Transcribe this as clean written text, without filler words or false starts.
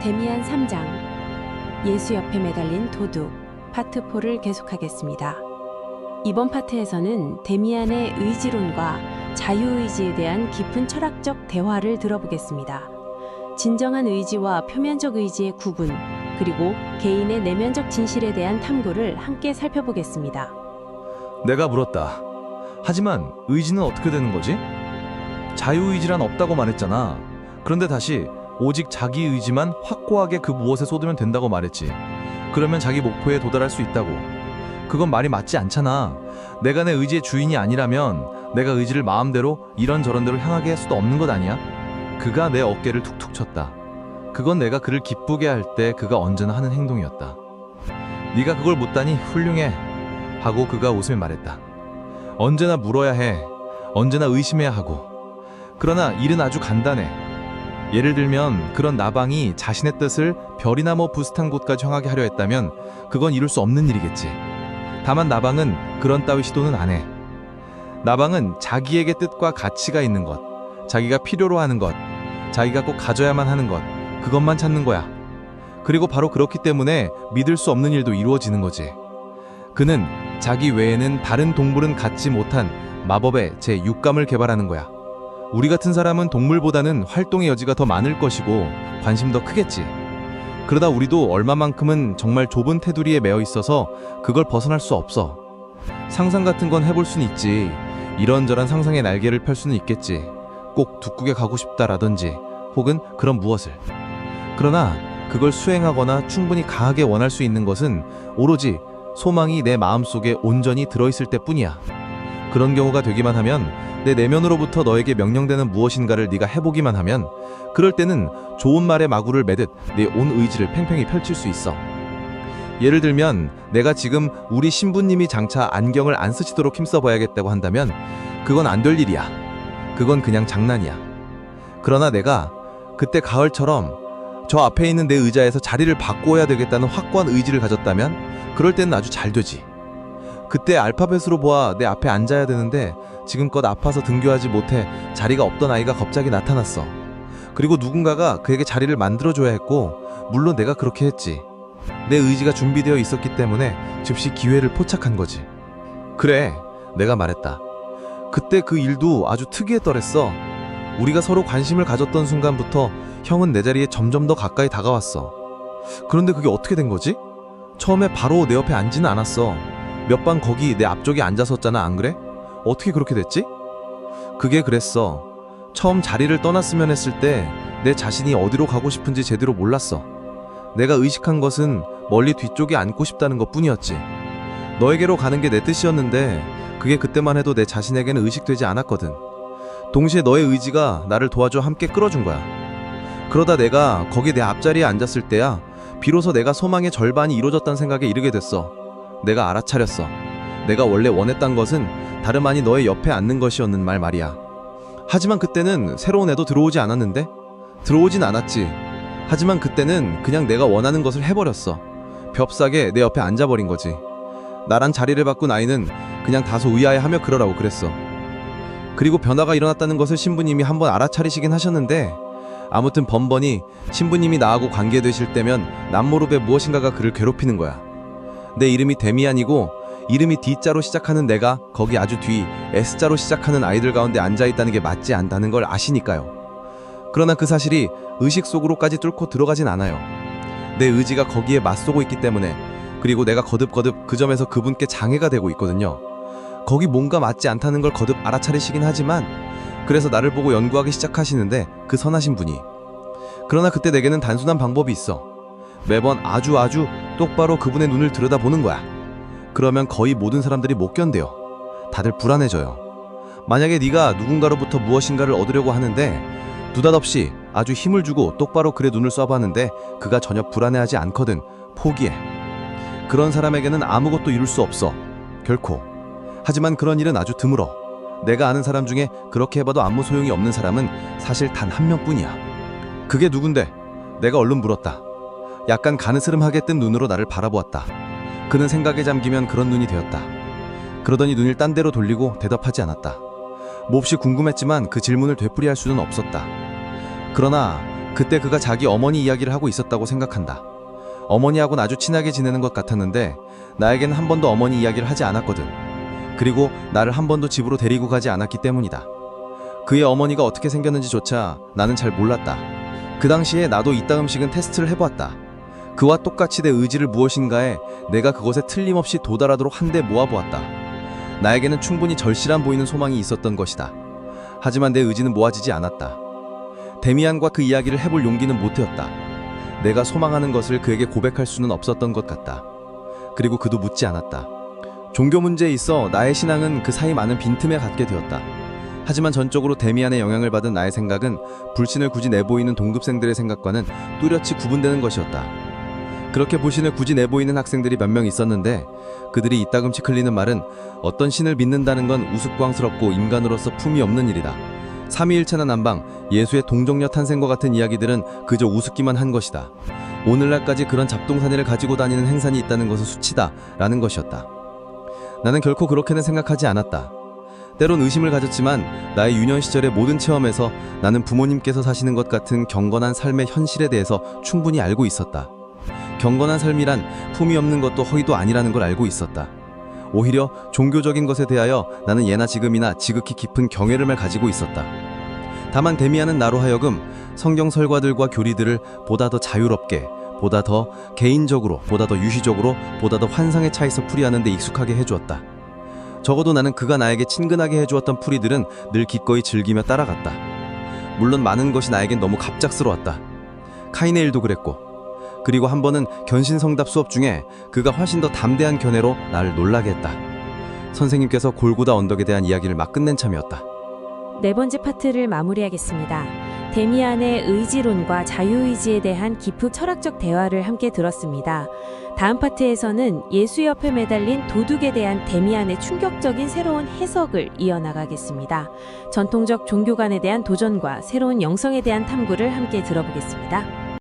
데미안 3장 예수 옆에 매달린 도둑 파트 4를 계속하겠습니다. 이번 파트에서는 데미안의 의지론과 자유의지에 대한 깊은 철학적 대화를 들어보겠습니다. 진정한 의지와 표면적 의지의 구분, 그리고 개인의 내면적 진실에 대한 탐구를 함께 살펴보겠습니다. 내가 물었다. 하지만 의지는 어떻게 되는 거지? 자유의지란 없다고 말했잖아. 그런데 다시 오직 자기 의지만 확고하게 그 무엇에 쏟으면 된다고 말했지. 그러면 자기 목표에 도달할 수 있다고. 그건 말이 맞지 않잖아. 내가 내 의지의 주인이 아니라면 내가 의지를 마음대로 이런저런대로 향하게 할 수도 없는 것 아니야? 그가 내 어깨를 툭툭 쳤다. 그건 내가 그를 기쁘게 할 때 그가 언제나 하는 행동이었다. 네가 그걸 묻다니 훌륭해 하고 그가 웃으며 말했다. 언제나 물어야 해. 언제나 의심해야 하고. 그러나 일은 아주 간단해. 예를 들면 그런 나방이 자신의 뜻을 별이나 뭐 비슷한 곳까지 향하게 하려 했다면 그건 이룰 수 없는 일이겠지. 다만 나방은 그런 따위 시도는 안 해. 나방은 자기에게 뜻과 가치가 있는 것, 자기가 필요로 하는 것, 자기가 꼭 가져야만 하는 것, 그것만 찾는 거야. 그리고 바로 그렇기 때문에 믿을 수 없는 일도 이루어지는 거지. 그는 자기 외에는 다른 동물은 갖지 못한 마법의 제6감을 개발하는 거야. 우리 같은 사람은 동물보다는 활동의 여지가 더 많을 것이고 관심 더 크겠지. 그러다 우리도 얼마만큼은 정말 좁은 테두리에 매여 있어서 그걸 벗어날 수 없어. 상상 같은 건 해볼 수는 있지. 이런저런 상상의 날개를 펼 수는 있겠지. 꼭 북극에 가고 싶다라든지 혹은 그런 무엇을. 그러나 그걸 수행하거나 충분히 강하게 원할 수 있는 것은 오로지 소망이 내 마음속에 온전히 들어있을 때뿐이야. 그런 경우가 되기만 하면, 내 내면으로부터 너에게 명령되는 무엇인가를 네가 해보기만 하면, 그럴 때는 좋은 말에 마구를 매듯 내 온 의지를 팽팽히 펼칠 수 있어. 예를 들면 내가 지금 우리 신부님이 장차 안경을 안 쓰시도록 힘써봐야겠다고 한다면 그건 안 될 일이야. 그건 그냥 장난이야. 그러나 내가 그때 가을처럼 저 앞에 있는 내 의자에서 자리를 바꾸어야 되겠다는 확고한 의지를 가졌다면 그럴 때는 아주 잘 되지. 그때 알파벳으로 보아 내 앞에 앉아야 되는데 지금껏 아파서 등교하지 못해 자리가 없던 아이가 갑자기 나타났어. 그리고 누군가가 그에게 자리를 만들어줘야 했고, 물론 내가 그렇게 했지. 내 의지가 준비되어 있었기 때문에 즉시 기회를 포착한 거지. 그래, 내가 말했다. 그때 그 일도 아주 특이했더랬어. 우리가 서로 관심을 가졌던 순간부터 형은 내 자리에 점점 더 가까이 다가왔어. 그런데 그게 어떻게 된 거지? 처음에 바로 내 옆에 앉지는 않았어. 몇 방 거기 내 앞쪽에 앉았었잖아, 안 그래? 어떻게 그렇게 됐지? 그게 그랬어. 처음 자리를 떠났으면 했을 때 내 자신이 어디로 가고 싶은지 제대로 몰랐어. 내가 의식한 것은 멀리 뒤쪽에 앉고 싶다는 것 뿐이었지. 너에게로 가는 게 내 뜻이었는데 그게 그때만 해도 내 자신에게는 의식되지 않았거든. 동시에 너의 의지가 나를 도와줘 함께 끌어준 거야. 그러다 내가 거기 내 앞자리에 앉았을 때야 비로소 내가 소망의 절반이 이루어졌다는 생각에 이르게 됐어. 내가 알아차렸어. 내가 원래 원했던 것은 다름 아니 너의 옆에 앉는 것이었는 말이야. 하지만 그때는 새로운 애도 들어오지 않았는데? 들어오진 않았지. 하지만 그때는 그냥 내가 원하는 것을 해버렸어. 벽싸게 내 옆에 앉아버린 거지. 나란 자리를 바꾼 아이는 그냥 다소 의아해하며 그러라고 그랬어. 그리고 변화가 일어났다는 것을 신부님이 한번 알아차리시긴 하셨는데, 아무튼 번번이 신부님이 나하고 관계되실 때면 남모르게 무엇인가가 그를 괴롭히는 거야. 내 이름이 데미안이고 이름이 D자로 시작하는 내가 거기 아주 뒤 S자로 시작하는 아이들 가운데 앉아있다는 게 맞지 않다는 걸 아시니까요. 그러나 그 사실이 의식 속으로까지 뚫고 들어가진 않아요. 내 의지가 거기에 맞서고 있기 때문에. 그리고 내가 거듭거듭 그 점에서 그분께 장애가 되고 있거든요. 거기 뭔가 맞지 않다는 걸 거듭 알아차리시긴 하지만, 그래서 나를 보고 연구하기 시작하시는데, 그 선하신 분이. 그러나 그때 내게는 단순한 방법이 있어. 매번 아주 똑바로 그분의 눈을 들여다보는 거야. 그러면 거의 모든 사람들이 못 견뎌요. 다들 불안해져요. 만약에 네가 누군가로부터 무엇인가를 얻으려고 하는데 느닷없이 아주 힘을 주고 똑바로 그의 눈을 쏴봤는데 그가 전혀 불안해하지 않거든. 포기해. 그런 사람에게는 아무것도 이룰 수 없어. 결코. 하지만 그런 일은 아주 드물어. 내가 아는 사람 중에 그렇게 해봐도 아무 소용이 없는 사람은 사실 단 한 명뿐이야. 그게 누군데? 내가 얼른 물었다. 약간 가느스름하게 뜬 눈으로 나를 바라보았다. 그는 생각에 잠기면 그런 눈이 되었다. 그러더니 눈을 딴 데로 돌리고 대답하지 않았다. 몹시 궁금했지만 그 질문을 되풀이할 수는 없었다. 그러나 그때 그가 자기 어머니 이야기를 하고 있었다고 생각한다. 어머니하고는 아주 친하게 지내는 것 같았는데 나에겐 한 번도 어머니 이야기를 하지 않았거든. 그리고 나를 한 번도 집으로 데리고 가지 않았기 때문이다. 그의 어머니가 어떻게 생겼는지조차 나는 잘 몰랐다. 그 당시에 나도 이따 음식은 테스트를 해보았다. 그와 똑같이 내 의지를 무엇인가에 내가 그것에 틀림없이 도달하도록 한데 모아보았다. 나에게는 충분히 절실한 보이는 소망이 있었던 것이다. 하지만 내 의지는 모아지지 않았다. 데미안과 그 이야기를 해볼 용기는 못 되었다. 내가 소망하는 것을 그에게 고백할 수는 없었던 것 같다. 그리고 그도 묻지 않았다. 종교 문제에 있어 나의 신앙은 그 사이 많은 빈틈에 갖게 되었다. 하지만 전적으로 데미안의 영향을 받은 나의 생각은 불신을 굳이 내보이는 동급생들의 생각과는 뚜렷이 구분되는 것이었다. 그렇게 불신을 굳이 내보이는 학생들이 몇 명 있었는데 그들이 이따금씩 흘리는 말은 어떤 신을 믿는다는 건 우스꽝스럽고 인간으로서 품이 없는 일이다. 삼위일체나 남방, 예수의 동정녀 탄생과 같은 이야기들은 그저 우습기만 한 것이다. 오늘날까지 그런 잡동사니를 가지고 다니는 행산이 있다는 것은 수치다 라는 것이었다. 나는 결코 그렇게는 생각하지 않았다. 때론 의심을 가졌지만 나의 유년 시절의 모든 체험에서 나는 부모님께서 사시는 것 같은 경건한 삶의 현실에 대해서 충분히 알고 있었다. 경건한 삶이란 품이 없는 것도 허위도 아니라는 걸 알고 있었다. 오히려 종교적인 것에 대하여 나는 예나 지금이나 지극히 깊은 경외를 가지고 있었다. 다만 데미안은 나로 하여금 성경 설과들과 교리들을 보다 더 자유롭게, 보다 더 개인적으로, 보다 더 유희적으로, 보다 더 환상에 차에서 풀이하는 데 익숙하게 해주었다. 적어도 나는 그가 나에게 친근하게 해주었던 풀이들은 늘 기꺼이 즐기며 따라갔다. 물론 많은 것이 나에겐 너무 갑작스러웠다. 카인의 일도 그랬고, 그리고 한 번은 견신성답 수업 중에 그가 훨씬 더 담대한 견해로 나를 놀라게 했다. 선생님께서 골고다 언덕에 대한 이야기를 막 끝낸 참이었다. 네 번째 파트를 마무리하겠습니다. 데미안의 의지론과 자유의지에 대한 깊은 철학적 대화를 함께 들었습니다. 다음 파트에서는 예수 옆에 매달린 도둑에 대한 데미안의 충격적인 새로운 해석을 이어나가겠습니다. 전통적 종교관에 대한 도전과 새로운 영성에 대한 탐구를 함께 들어보겠습니다.